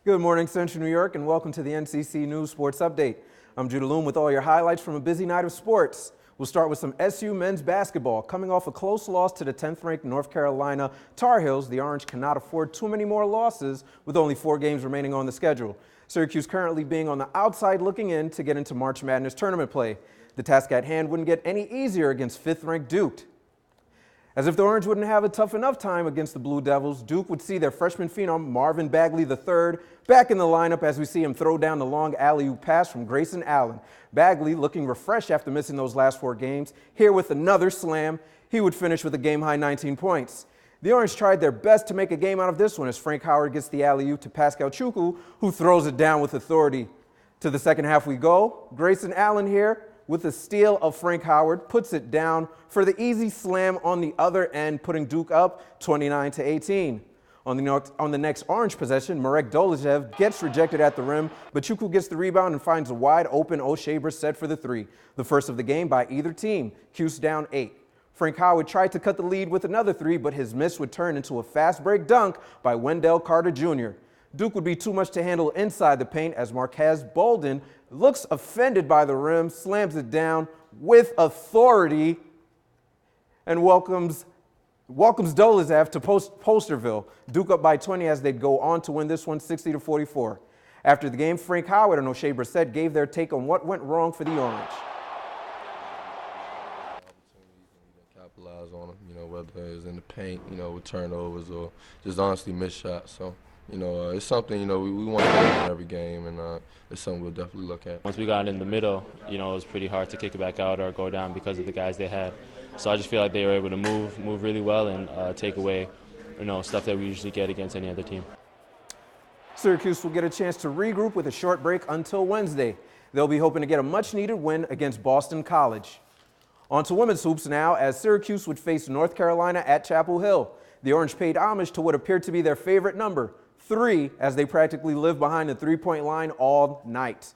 Good morning, Central New York, and welcome to the NCC News Sports Update. I'm Allume with all your highlights from a busy night of sports. We'll start with some SU men's basketball. Coming off a close loss to the 10th-ranked North Carolina Tar Heels, the Orange cannot afford too many more losses with only 4 games remaining on the schedule. Syracuse currently being on the outside looking in to get into March Madness tournament play. The task at hand wouldn't get any easier against 5th-ranked Duke. As if the Orange wouldn't have a tough enough time against the Blue Devils, Duke would see their freshman phenom Marvin Bagley III back in the lineup as we see him throw down the long alley-oop pass from Grayson Allen. Bagley, looking refreshed after missing those last 4 games, here with another slam. He would finish with a game-high 19 points. The Orange tried their best to make a game out of this one as Frank Howard gets the alley-oop to Pascal Chukwu, who throws it down with authority. To the second half we go. Grayson Allen here, with a steal of Frank Howard, puts it down for the easy slam on the other end, putting Duke up 29-18. On the next Orange possession, Marek Dolijev gets rejected at the rim, but Chukwu gets the rebound and finds a wide-open O'Shea Brissett for the 3. The first of the game by either team. Cuse down 8. Frank Howard tried to cut the lead with another 3, but his miss would turn into a fast break dunk by Wendell Carter Jr. Duke would be too much to handle inside the paint as Marquez Bolden looks offended by the rim, slams it down with authority, and welcomes Dolijev to Posterville. Duke up by 20 as they'd go on to win this one 60-44. After the game, Frank Howard and O'Shea Brissett gave their take on what went wrong for the Orange. Capitalize on them, whether it's in the paint, with turnovers or just honestly missed shots. So, it's something, we want to win every game, and it's something we'll definitely look at. Once we got in the middle, it was pretty hard to kick it back out or go down because of the guys they had. So I just feel like they were able to move really well and take away, stuff that we usually get against any other team. Syracuse will get a chance to regroup with a short break until Wednesday. They'll be hoping to get a much-needed win against Boston College. On to women's hoops now, as Syracuse would face North Carolina at Chapel Hill. The Orange paid homage to what appeared to be their favorite number, 3, as they practically lived behind the three-point line all night.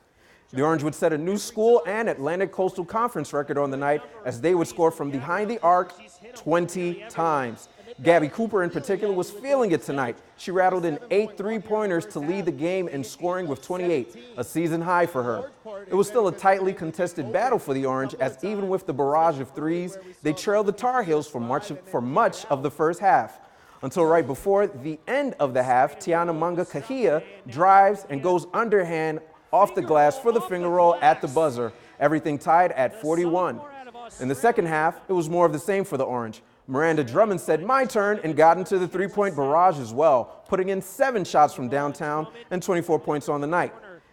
The Orange would set a new school and Atlantic Coastal Conference record on the night as they would score from behind the arc 20 times. Gabby Cooper in particular was feeling it tonight. She rattled in 8 3-pointers to lead the game in scoring with 28, a season high for her. It was still a tightly contested battle for the Orange as even with the barrage of threes, they trailed the Tar Heels for much of the first half. Until right before the end of the half, Tiana Manga Kahia drives and goes underhand off the glass for the finger roll at the buzzer. Everything tied at 41. In the second half, it was more of the same for the Orange. Miranda Drummond said, "My turn," and got into the 3-point barrage as well, putting in 7 shots from downtown and 24 points on the night.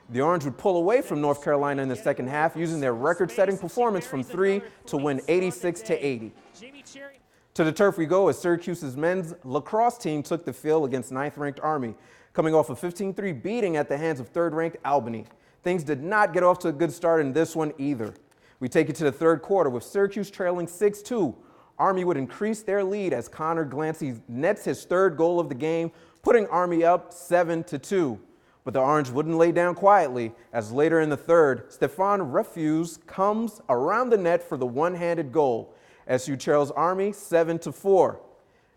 The Orange would pull away from North Carolina in the second half, using their record-setting performance from 3 to win 86-80. To the turf we go as Syracuse's men's lacrosse team took the field against 9th-ranked Army, coming off a 15-3 beating at the hands of 3rd-ranked Albany. Things did not get off to a good start in this one either. We take it to the 3rd quarter with Syracuse trailing 6-2. Army would increase their lead as Connor Glancy nets his 3rd goal of the game, putting Army up 7-2. But the Orange wouldn't lay down quietly as later in the 3rd, Stefan Refuse comes around the net for the one-handed goal. SU trails Army 7-4.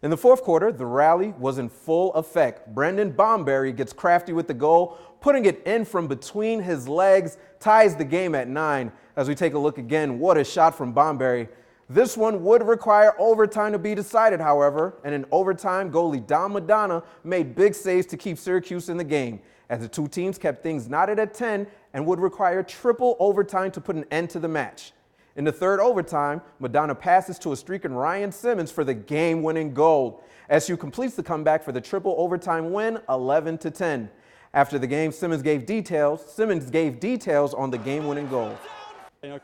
In the 4th quarter, the rally was in full effect. Brendan Bomberry gets crafty with the goal, putting it in from between his legs, ties the game at 9. As we take a look again, what a shot from Bomberry. This one would require overtime to be decided, however, and in overtime, goalie Don Madonna made big saves to keep Syracuse in the game, as the 2 teams kept things knotted at 10 and would require triple overtime to put an end to the match. In the 3rd overtime, Madonna passes to a streaking Ryan Simmons for the game-winning goal. SU completes the comeback for the triple overtime win, 11-10. After the game, Simmons gave details on the game-winning goal.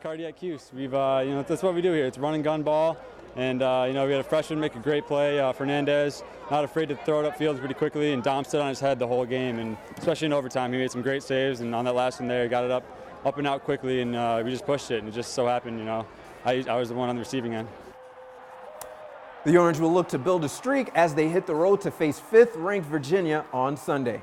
Cardiac use. That's what we do here. It's run and gun ball, and we had a freshman make a great play, Fernandez, not afraid to throw it upfield pretty quickly, and Dom stood on his head the whole game, and especially in overtime, he made some great saves, and on that last one there, he got it up and out quickly, and we just pushed it, and it just so happened, I was the one on the receiving end. The Orange will look to build a streak as they hit the road to face 5th-ranked Virginia on Sunday.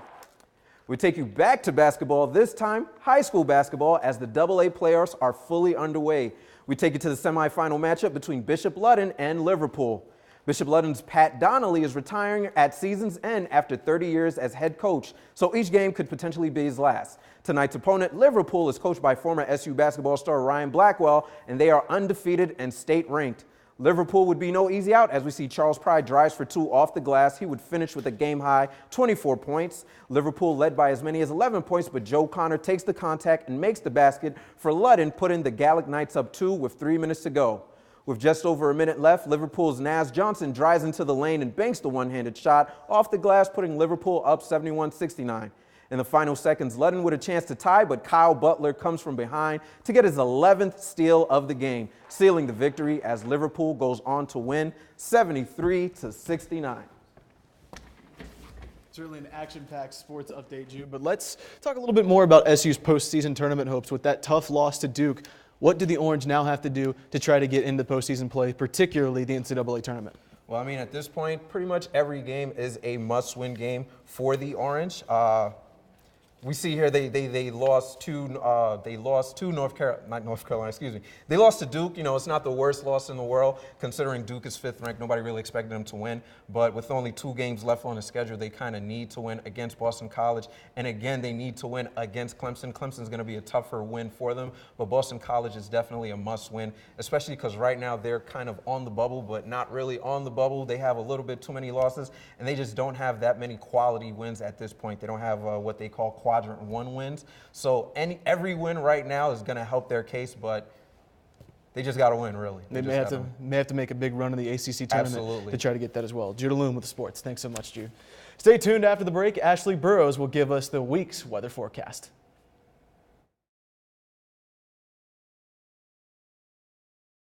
We take you back to basketball, this time high school basketball, as the AA playoffs are fully underway. We take you to the semifinal matchup between Bishop Ludden and Liverpool. Bishop Ludden's Pat Donnelly is retiring at season's end after 30 years as head coach, so each game could potentially be his last. Tonight's opponent, Liverpool, is coached by former SU basketball star Ryan Blackwell, and they are undefeated and state-ranked. Liverpool would be no easy out as we see Charles Pride drives for 2 off the glass. He would finish with a game-high 24 points. Liverpool led by as many as 11 points, but Joe Connor takes the contact and makes the basket for Ludden, putting the Gallic Knights up 2 with 3 minutes to go. With just over a minute left, Liverpool's Naz Johnson drives into the lane and banks the one-handed shot off the glass, putting Liverpool up 71-69. In the final seconds, Ludden with a chance to tie, but Kyle Butler comes from behind to get his 11th steal of the game, sealing the victory as Liverpool goes on to win 73-69. Certainly an action-packed sports update, Jude, but let's talk a little bit more about SU's postseason tournament hopes. With that tough loss to Duke, what do the Orange now have to do to try to get into postseason play, particularly the NCAA tournament? Well, I mean, at this point, pretty much every game is a must-win game for the Orange. We see here they lost to North Carolina, excuse me. They lost to Duke. You know, it's not the worst loss in the world considering Duke is 5th ranked. Nobody really expected them to win. But with only 2 games left on the schedule, they kind of need to win against Boston College. And again, they need to win against Clemson. Clemson's going to be a tougher win for them. But Boston College is definitely a must win, especially because right now they're kind of on the bubble, but not really on the bubble. They have a little bit too many losses, and they just don't have that many quality wins at this point. They don't have what they call quadrant 1 wins. So every win right now is going to help their case, but they just got to win, really. They may have to make a big run in the ACC tournament to try to get that as well. Jude Allume with the sports. Thanks so much, Jude. Stay tuned after the break. Ashley Burrows will give us the week's weather forecast.